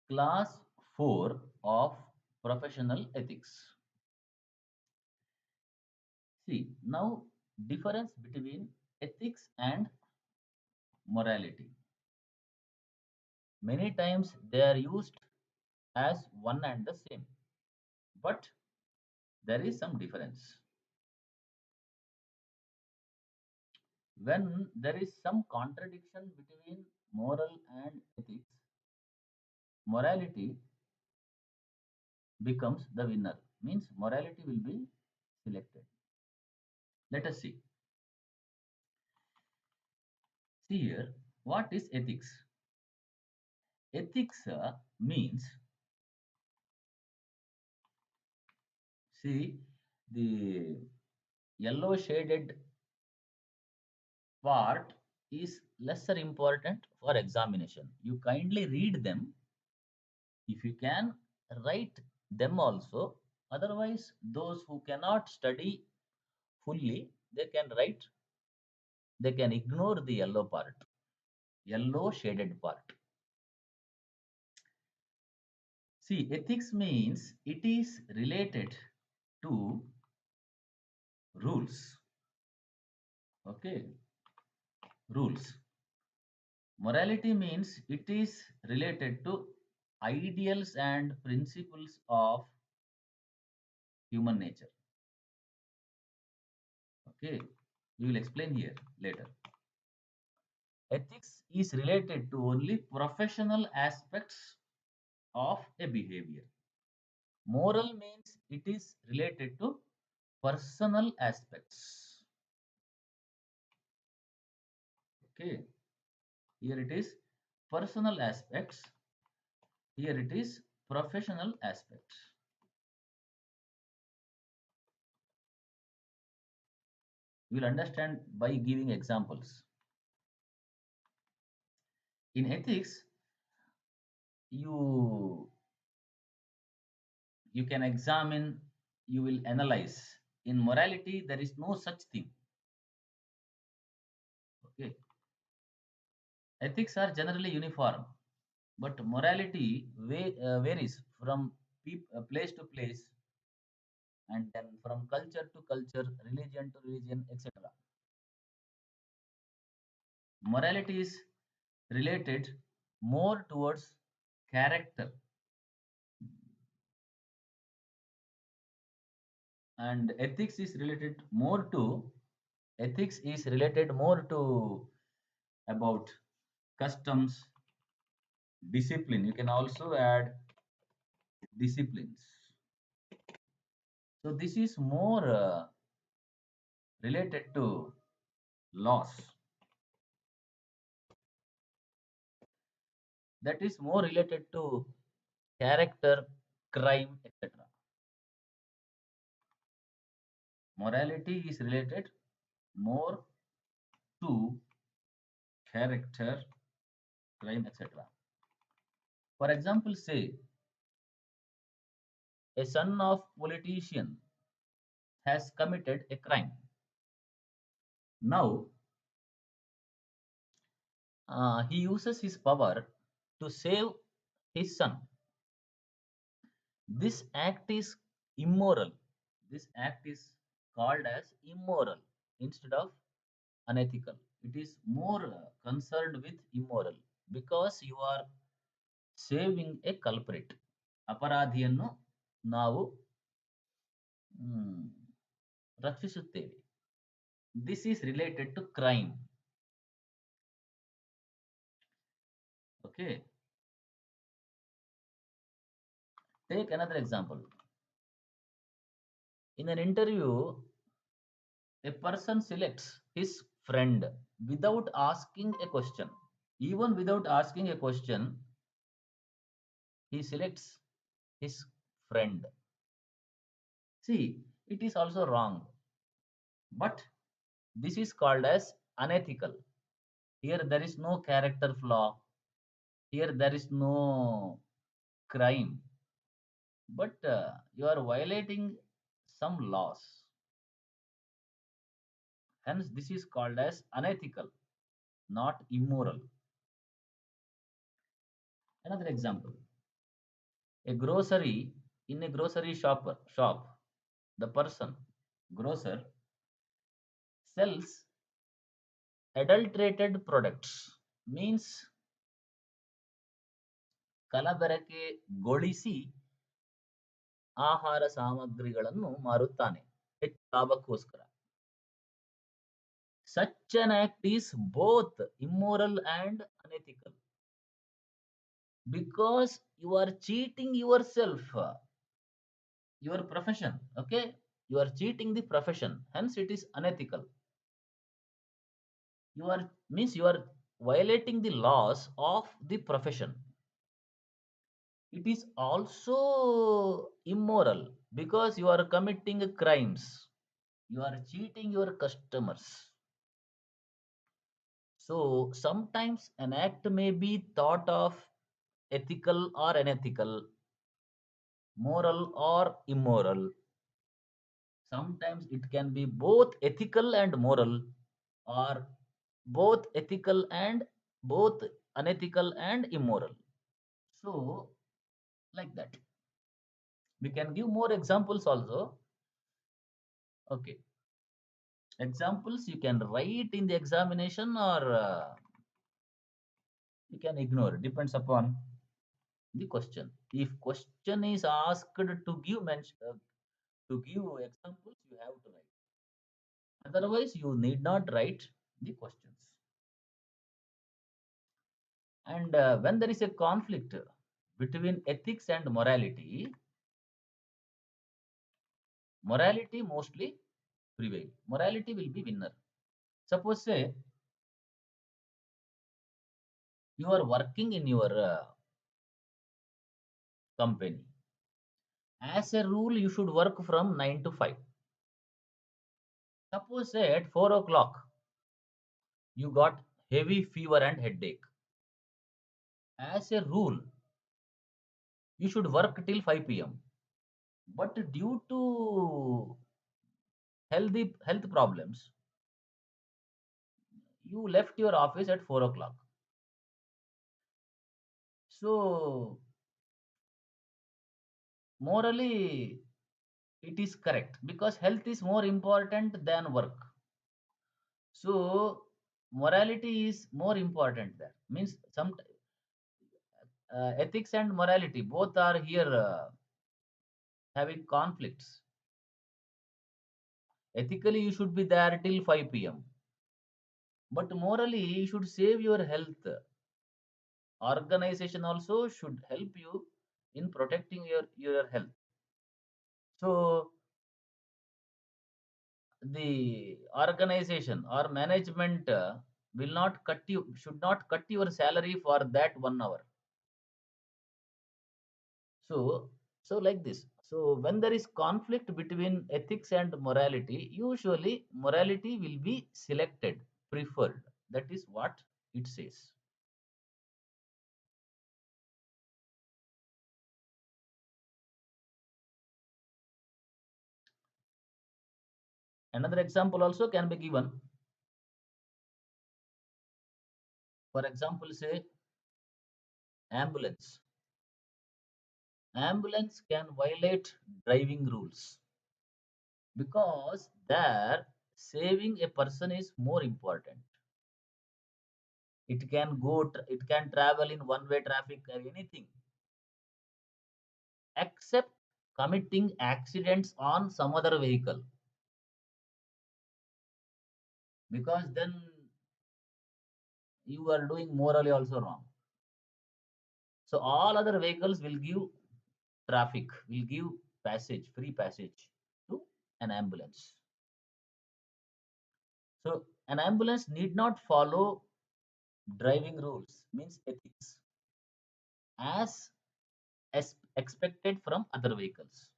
Class 4 of professional ethics. See, now difference between ethics and morality. Many times they are used as one and the same, but there is some difference. When there is some contradiction between moral and ethics, morality becomes the winner. Means morality will be selected. Let us see. See here, what is ethics? Ethics means, see, the yellow shaded part is lesser important for examination. You kindly read them. If you can, write them also. Otherwise, those who cannot study fully, they can write, they can ignore the yellow part, yellow shaded part. See, ethics means it is related to rules. Okay, rules. Morality means it is related to ideals and principles of human nature. Okay, we will explain here later. Ethics is related to only professional aspects of a behavior. Moral means it is related to personal aspects. Okay, here it is personal aspects, here it is professional aspects. We will understand by giving examples. In ethics, you you can examine, you will analyze. In morality, there is no such thing. Okay, ethics are generally uniform, but morality varies from place to place, and then from culture to culture, religion to religion, etc. Morality is related more towards character, and ethics is related more to about customs, discipline. You can also add disciplines. So this is more related to laws, that is more related to character, crime, etc. Morality is related more to character, crime, etc. For example, say a son of politician has committed a crime. Now he uses his power to save his son. This act is immoral. This act is called as immoral instead of unethical. It is more concerned with immoral because you are saving a culprit. ಅಪರಾಧಿಯನ್ನು ನಾವು ಮ್, ರಕ್ಷಿಸುತ್ತೇವೆ. This is related to crime. Okay, take another example. In an interview, a person selects his friend without asking a question. Even without asking a question, he selects his friend. See, it is also wrong, but this is called as unethical. Here there is no character flaw, here there is no crime, but you are violating some laws. Hence, this is called as unethical, not immoral. Another example. A grocery in a grocery shop, the person grocer sells adulterated products, means ಕಲಬೆರಕೆ ಗೊಳಿಸಿ ಆಹಾರ ಸಾಮಗ್ರಿಗಳನ್ನು ಮಾರುತ್ತಾನೆ ಹೆಚ್ಚು ಲಾಭಕ್ಕೋಸ್ಕರ. Such an act is both immoral and unethical because you are cheating yourself, your profession. Okay, you are cheating the profession, hence it is unethical. You are means you are violating the laws of the profession. It is also immoral because you are committing crimes. You are cheating your customers. So sometimes an act may be thought of ethical or unethical, moral or immoral. Sometimes it can be both ethical and moral, or both ethical and both unethical and immoral. So, like that. We can give more examples also. Okay. Examples you can write in the examination or you can ignore. Depends upon the question. If question is asked to give examples, you have to write. Otherwise, you need not write the questions. And when there is a conflict between ethics and morality, morality mostly prevail. Morality will be winner. Suppose say you are working in your company. As a rule, you should work from 9 to 5. Suppose say at 4 o'clock you got heavy fever and headache. As a rule, you should work till 5 p.m. But due to health problems, you left your office at 4 o'clock. So morally it is correct because health is more important than work. So morality is more important there. Means some ethics and morality both are here having conflicts. Ethically you should be there till 5 p.m. But morally you should save your health. Organization also should help you in protecting your health. So the organization or management will not cut you should not cut your salary for that 1 hour. So like this. So when there is conflict between ethics and morality, usually morality will be selected, preferred. That is what it says. Another example also can be given. For example, say ambulance. Ambulance can violate driving rules because there saving a person is more important. It can travel in one way traffic or anything except committing accidents on some other vehicle, because then you are doing morally also wrong. So all other vehicles will give traffic, will give passage, free passage to an ambulance. So an ambulance need not follow driving rules, means ethics, as expected from other vehicles.